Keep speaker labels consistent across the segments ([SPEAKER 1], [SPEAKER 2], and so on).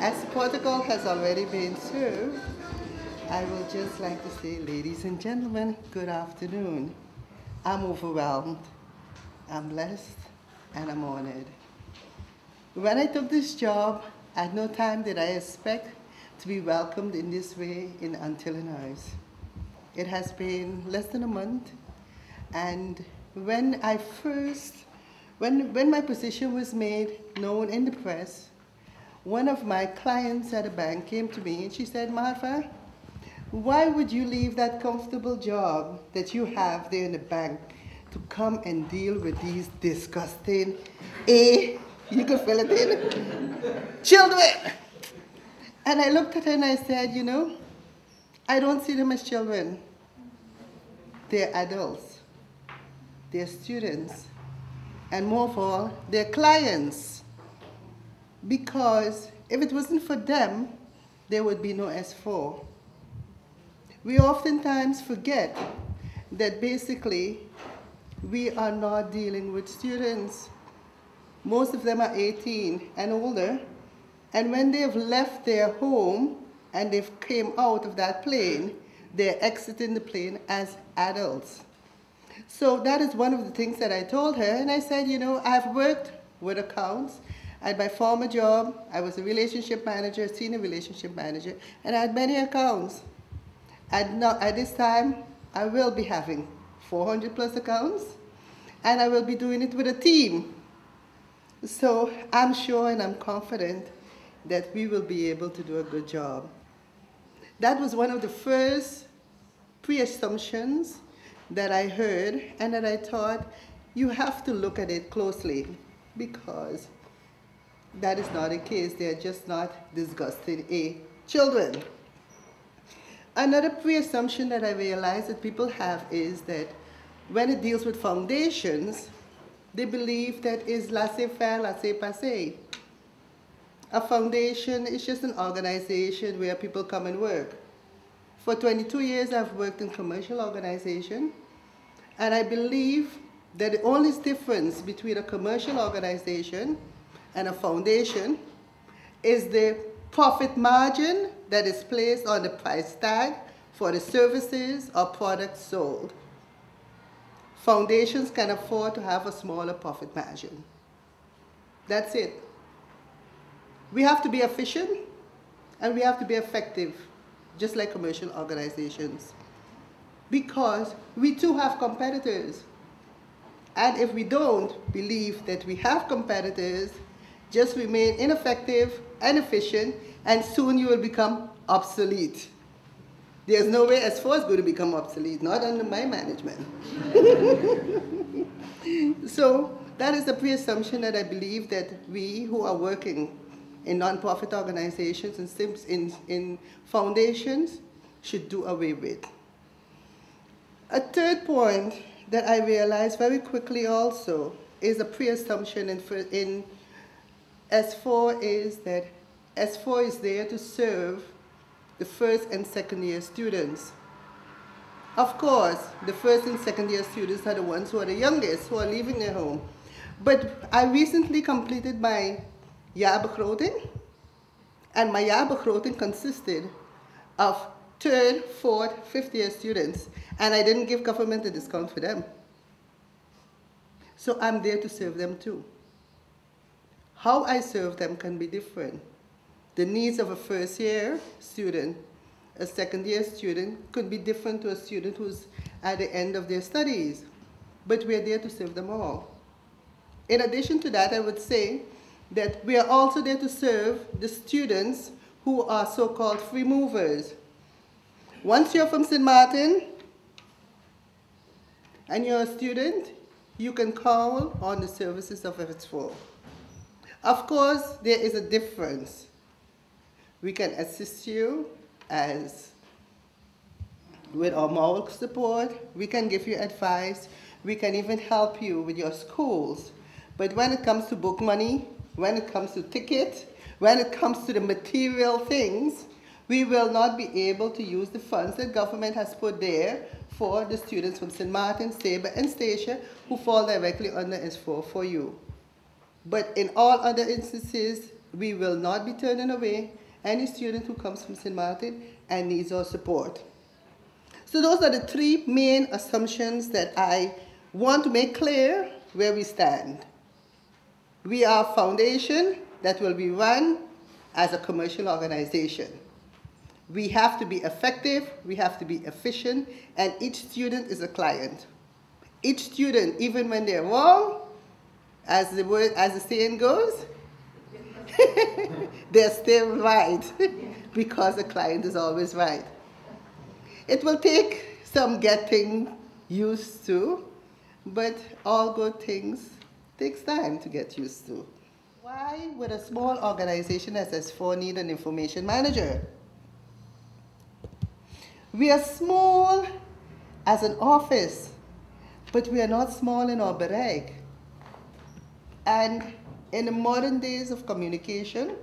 [SPEAKER 1] As protocol has already been served, I would just like to say, ladies and gentlemen, good afternoon. I'm overwhelmed, I'm blessed, and I'm honored. When I took this job, at no time did I expect to be welcomed in this way in Antillenhuis. It has been less than a month, and when my position was made known in the press, one of my clients at a bank came to me and she said, Marva, why would you leave that comfortable job that you have there in the bank to come and deal with these disgusting, you can fill it in, children? And I looked at her and I said, you know, I don't see them as children. They're adults, they're students, and more of all, they're clients. Because if it wasn't for them, there would be no S4. We oftentimes forget that basically we are not dealing with students. Most of them are 18 and older, and when they've left their home and they've came out of that plane, they're exiting the plane as adults. So that is one of the things that I told her, and I said, you know, I've worked with accounts. At my former job, I was a relationship manager, senior relationship manager, and I had many accounts. At this time, I will be having 400 plus accounts, and I will be doing it with a team. So I'm sure and I'm confident that we will be able to do a good job. That was one of the first pre-assumptions that I heard, and that I thought, you have to look at it closely, because that is not the case. They are just not disgusting children. Another pre-assumption that I realize that people have is that when it deals with foundations, they believe that is laissez-faire, laissez-passer. A foundation is just an organization where people come and work. For 22 years, I've worked in commercial organization, and I believe that the only difference between a commercial organization and a foundation is the profit margin that is placed on the price tag for the services or products sold. Foundations can afford to have a smaller profit margin. That's it. We have to be efficient and we have to be effective, just like commercial organizations, because we too have competitors. And if we don't believe that we have competitors, just remain ineffective and efficient, and soon you will become obsolete. There's no way S4 is going to become obsolete, not under my management. So that is the pre-assumption that I believe that we who are working in non-profit organizations and in foundations should do away with. A third point that I realized very quickly also is a pre-assumption in S4 is that S4 is there to serve the first and second year students. Of course, the first and second year students are the ones who are the youngest, who are leaving their home. But I recently completed my jaarbegroting, and my jaarbegroting consisted of third, fourth, fifth year students, and I didn't give government a discount for them. So I'm there to serve them too. How I serve them can be different. The needs of a first year student, a second year student, could be different to a student who's at the end of their studies, but we're there to serve them all. In addition to that, I would say that we are also there to serve the students who are so-called free movers. Once you're from St. Martin and you're a student, you can call on the services of S4. Of course, there is a difference. We can assist you with our moral support. We can give you advice. We can even help you with your schools. But when it comes to book money, when it comes to ticket, when it comes to the material things, we will not be able to use the funds that government has put there for the students from St. Martin, Sabre, and Statia who fall directly under S4 for you. But in all other instances, We will not be turning away any student who comes from St. Martin and needs our support. So those are the three main assumptions that I want to make clear where we stand. We are a foundation that will be run as a commercial organization. We have to be effective, we have to be efficient, and each student is a client. Each student, even when they're wrong, as the saying goes, they're still right because the client is always right. It will take some getting used to, but all good things takes time to get used to. Why would a small organization as S4 need an information manager? We are small as an office, but we are not small in our barrack. And in the modern days of communication,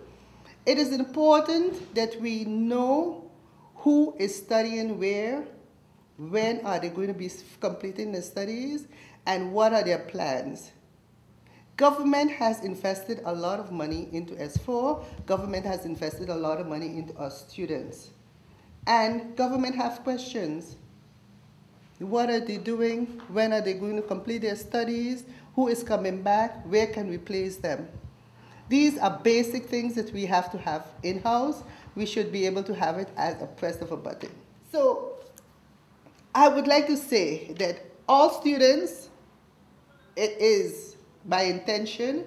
[SPEAKER 1] it is important that we know who is studying where, when are they going to be completing their studies, and what are their plans. Government has invested a lot of money into S4. Government has invested a lot of money into our students. And government has questions. What are they doing? When are they going to complete their studies? Who is coming back? Where can we place them? These are basic things that we have to have in-house. We should be able to have it at a press of a button. So I would like to say that all students, it is my intention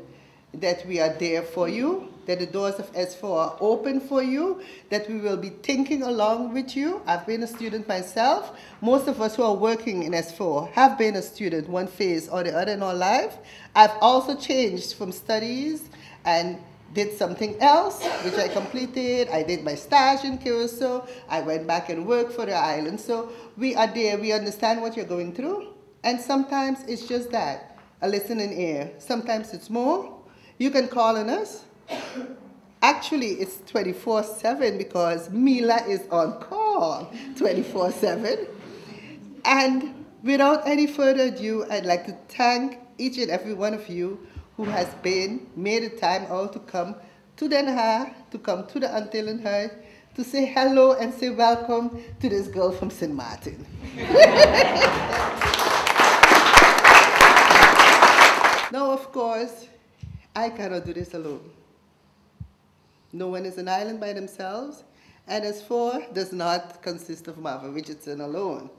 [SPEAKER 1] that we are there for you, that the doors of S4 are open for you, that we will be thinking along with you. I've been a student myself. Most of us who are working in S4 have been a student one phase or the other in our life. I've also changed from studies and did something else, which I completed. I did my stage in Curacao. I went back and worked for the island. So we are there. We understand what you're going through. And sometimes it's just that, a listening ear. Sometimes it's more. You can call on us. Actually, it's 24/7 because Mila is on call 24/7. And without any further ado, I'd like to thank each and every one of you who has made the time out to come to Den Haag, to come to the Antillenhuis, to say hello and say welcome to this girl from St. Martin. Now, of course, I cannot do this alone. No one is an island by themselves, and S4 does not consist of Marva Richardson alone.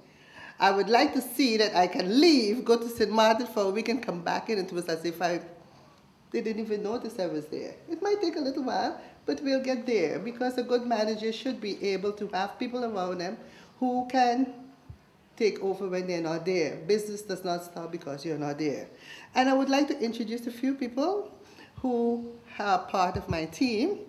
[SPEAKER 1] I would like to see that I can leave, go to St. Martin for a week and come back in, and it was as if they didn't even notice I was there. It might take a little while, but we'll get there, because a good manager should be able to have people around them who can take over when they're not there. Business does not stop because you're not there. And I would like to introduce a few people who are part of my team.